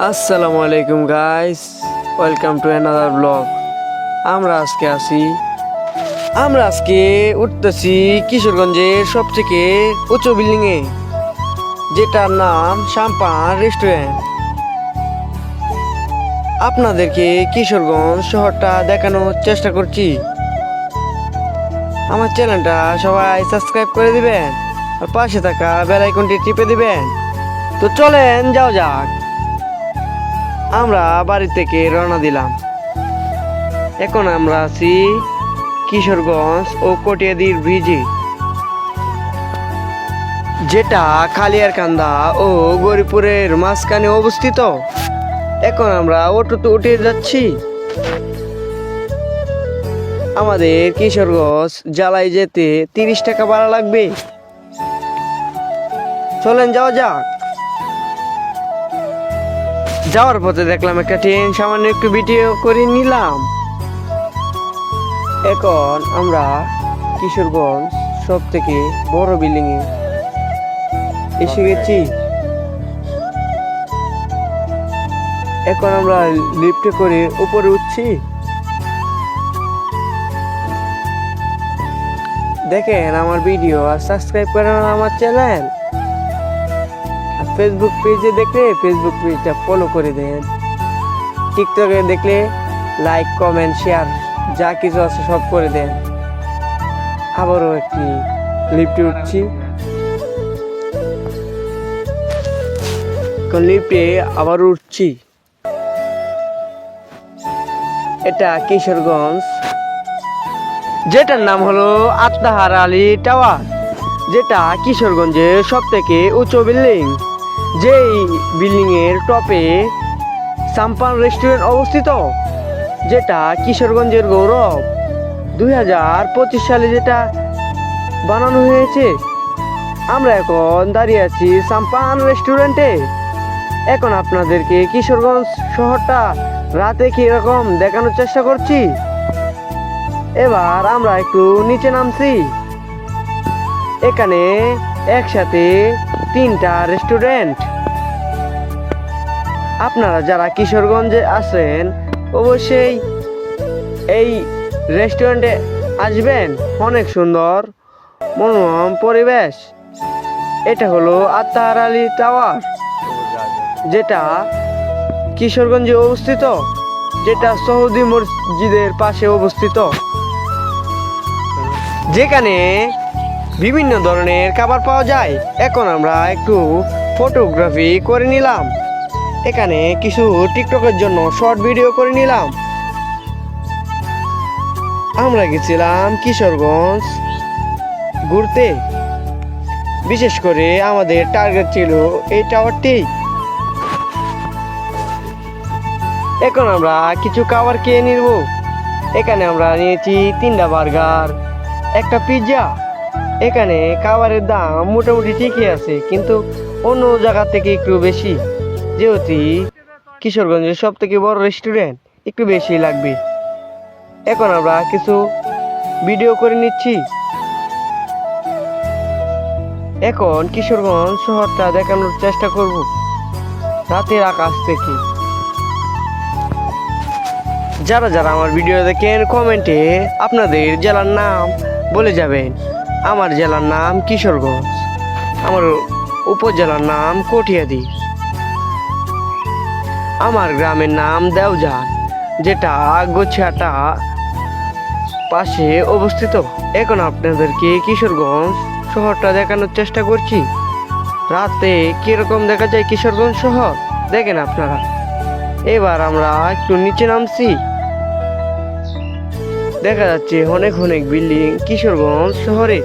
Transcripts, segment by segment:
আসসালামু আলাইকুম guys, welcome to another blog. আমরা আজকে উঠতেছি কিশোরগঞ্জের সবথেকে উঁচু বিল্ডিংয়ে, যেটার নাম সাম্পান রেস্টুরেন্ট। আপনাদেরকে কিশোরগঞ্জ শহরটা দেখানোর চেষ্টা করছি। আমার চ্যানেলটা সবাই সাবস্ক্রাইব করে দিবেন আর পাশে থাকা বেল আইকনটি টিপে দিবেন। তো চলেন যাও যাক। আমরা বাড়ি থেকে রওনা দিলাম। এখন আমরা আছি কিশোরগঞ্জ ও কটিয়াদীর ব্রিজে, যেটা কালিয়ারকান্দা ও গরিপুরের মাঝখানে অবস্থিত। এখন আমরা অটোতে উঠে যাচ্ছি। আমাদের কিশোরগঞ্জ জেলায় যেতে 30 টাকা ভাড়া লাগবে। চলেন যাওয়া যাক। যাওয়ার পথে দেখলাম একটা ট্রেন, সামান্য একটু ভিডিও করে নিলাম। এখন আমরা কিশোরগঞ্জ সব থেকে বড় বিল্ডিং এ এসে গেছি। এখন আমরা লিফটে করে উপরে উঠছি। দেখেন আমার ভিডিও আর সাবস্ক্রাইব করেন আমার চ্যানেল। ফেসবুক পেজে দেখলে ফেসবুক পেজটা ফলো করে দেন। টিকটকে দেখলে লাইক কমেন্ট শেয়ার যা কিছু আছে সব করে দেন। আবারও একটি লিফটে উঠছি। লিফটে আবার উঠছি। এটা কিশোরগঞ্জ, যেটার নাম হলো আত্মাহার আলী টাওয়ার, যেটা কিশোরগঞ্জের সব থেকে উঁচু বিল্ডিং। যেই বিল্ডিং এর টপে সাম্পান রেস্টুরেন্ট অবস্থিত, যেটা কিশোরগঞ্জের গৌরব। 2025 সালে যেটা বানানো হয়েছে। আমরা এখন দাঁড়িয়ে আছি সাম্পান রেস্টুরেন্টে। এখন আপনাদেরকে কিশোরগঞ্জ শহরটা রাতে কিরকম দেখানোর চেষ্টা করছি। এবার আমরা একটু নিচে নামছি। এখানে একসাথে 3টা রেস্টুরেন্ট। আপনারা যারা কিশোরগঞ্জে আছেন অবশ্যই এই রেস্টুরেন্টে আসবেন। অনেক সুন্দর মনোরম পরিবেশ। এটা হলো আত্মাহার আলী টাওয়ার, যেটা কিশোরগঞ্জে অবস্থিত, যেটা সৌদি মসজিদের পাশে অবস্থিত, যেখানে বিভিন্ন ধরনের খাবার পাওয়া যায়। এখন আমরা একটু ফটোগ্রাফি করে নিলাম। এখানে কিছু টিকটকের জন্য শর্ট ভিডিও করে নিলাম। আমরা গেছিলাম কিশোরগঞ্জ ঘুরতে। বিশেষ করে আমাদের টার্গেট ছিল এই টাওয়ারটি। এখন আমরা কিছু খাবার খেয়ে নিব। এখানে আমরা নিয়েছি 3টা বার্গার, একটা পিৎজা। এখানে খাবারের দাম মোটামুটি ঠিকই আছে, কিন্তু অন্য জায়গা থেকে একটু বেশি। যেহেতু কিশোরগঞ্জের সব থেকে বড় রেস্টুরেন্ট, একটু বেশি লাগবে। এখন আমরা কিছু ভিডিও করে নিচ্ছি। এখন কিশোরগঞ্জ শহরটা দেখানোর চেষ্টা করব রাতের আকাশ থেকে। যারা যারা আমার ভিডিও দেখেন কমেন্টে আপনাদের জেলার নাম বলে যাবেন। আমার জেলার নাম কিশোরগঞ্জ, আমার উপজেলার নাম কটিয়াদী, আমার গ্রামের নাম দেওজান, যেটা গোছিয়াটা পাশে অবস্থিত। এখন আপনাদেরকে কিশোরগঞ্জ শহরটা দেখানোর চেষ্টা করছি। রাতে কিরকম দেখা যায় কিশোরগঞ্জ শহর দেখেন আপনারা। এবার আমরা একটু নিচে নামছি। দেখা যাচ্ছে অনেক অনেক বিল্ডিং কিশোরগঞ্জ শহরে।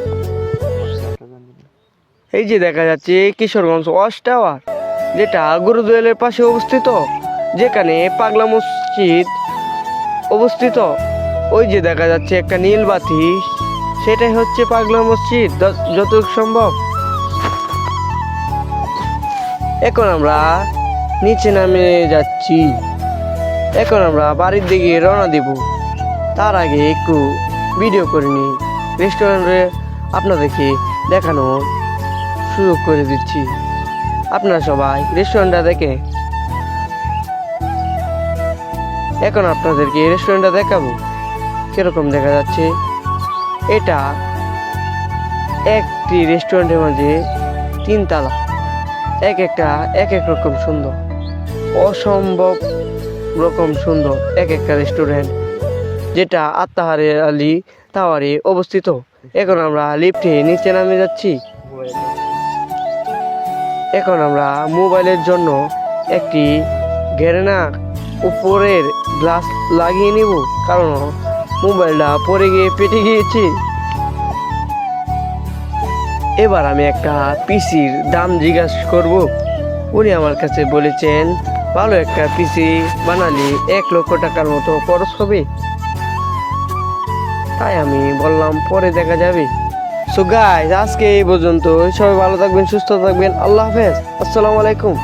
এই যে দেখা যাচ্ছে কিশোরগঞ্জ ওয়াচ টাওয়ার, যেটা গুরুদুয়ারের পাশে অবস্থিত, যেখানে পাগলা মসজিদ অবস্থিত। ওই যে দেখা যাচ্ছে একটা নীল বাতি, সেটাই হচ্ছে পাগলা মসজিদ যতটুকু সম্ভব। এখন আমরা নিচে নামে যাচ্ছি। এখন আমরা বাড়ির দিকে রওনা দিব। তার আগে একটু ভিডিও করে নিই। রেস্টুরেন্টে আপনাদেরকে দেখানোর সুযোগ করে দিচ্ছি। আপনারা সবাই রেস্টুরেন্টটা দেখে এখন আপনাদেরকে রেস্টুরেন্টটা দেখাবো কিরকম দেখা যাচ্ছে। এটা একটি রেস্টুরেন্টের মাঝে 3 তালা, এক একটা এক এক রকম সুন্দর, অসম্ভব রকম সুন্দর এক একটা রেস্টুরেন্ট, যেটা আত্মাহারে আলী টাওয়ারে অবস্থিত। এখন আমরা লিফটে নিচে নামে যাচ্ছি। এখন আমরা মোবাইলের জন্য একটি ঘেরেনা উপরের গ্লাস লাগিয়ে নিব, কারণ মোবাইলটা পড়ে গিয়ে পেটে গিয়েছে। এবার আমি একটা পিসির দাম জিজ্ঞাসা করব। উনি আমার কাছে বলেছেন ভালো একটা পিসি বানালে 1 লক্ষ টাকার মতো খরচ হবে। তাই আমি বললাম পরে দেখা যাবে। সো গাইস, আজকে এই পর্যন্ত। সবাই ভালো থাকবেন, সুস্থ থাকবেন। আল্লাহ হাফেজ, আসসালামু আলাইকুম।